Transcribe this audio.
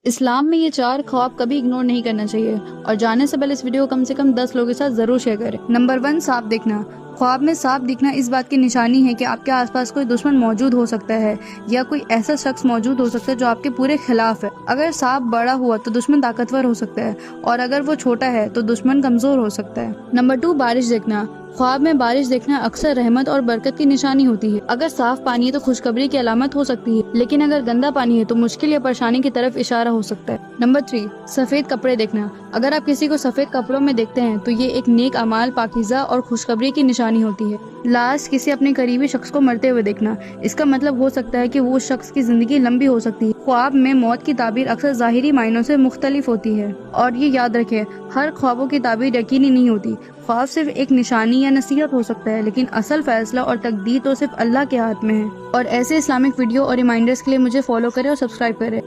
اسلام میں یہ 4 خواب کبھی اگنور نہیں کرنا چاہیے، اور جانے سے پہلے اس ویڈیو کو کم سے کم 10 لوگوں کے ساتھ ضرور شیئر کریں۔ نمبر 1، سانپ دیکھنا۔ خواب میں سانپ دکھنا اس بات کی نشانی ہے کہ آپ کے آس پاس کوئی دشمن موجود ہو سکتا ہے، یا کوئی ایسا شخص موجود ہو سکتا ہے جو آپ کے پورے خلاف ہے۔ اگر سانپ بڑا ہوا تو دشمن طاقتور ہو سکتا ہے، اور اگر وہ چھوٹا ہے تو دشمن کمزور ہو سکتا ہے۔ نمبر 2، بارش دیکھنا۔ خواب میں بارش دیکھنا اکثر رحمت اور برکت کی نشانی ہوتی ہے۔ اگر صاف پانی ہے تو خوشخبری کی علامت ہو سکتی ہے، لیکن اگر گندا پانی ہے تو مشکل یا پریشانی کی طرف اشارہ ہو سکتا ہے۔ نمبر 3، سفید کپڑے دیکھنا۔ اگر آپ کسی کو سفید کپڑوں میں دیکھتے ہیں تو یہ ایک نیک اعمال، پاکیزہ اور خوشخبری کی نشانی ہوتی ہے۔ لاسٹ، کسی اپنے قریبی شخص کو مرتے ہوئے دیکھنا۔ اس کا مطلب ہو سکتا ہے کہ وہ شخص کی زندگی لمبی ہو سکتی ہے۔ خواب میں موت کی تعبیر اکثر ظاہری معنوں سے مختلف ہوتی ہے، اور یہ یاد رکھیں، ہر خوابوں کی تعبیر یقینی نہیں ہوتی۔ خواب صرف ایک نشانی یا نصیحت ہو سکتا ہے، لیکن اصل فیصلہ اور تقدیر تو صرف اللہ کے ہاتھ میں ہے۔ اور ایسے اسلامک ویڈیو اور ریمائنڈرز کے لیے مجھے فالو کریں اور سبسکرائب کریں۔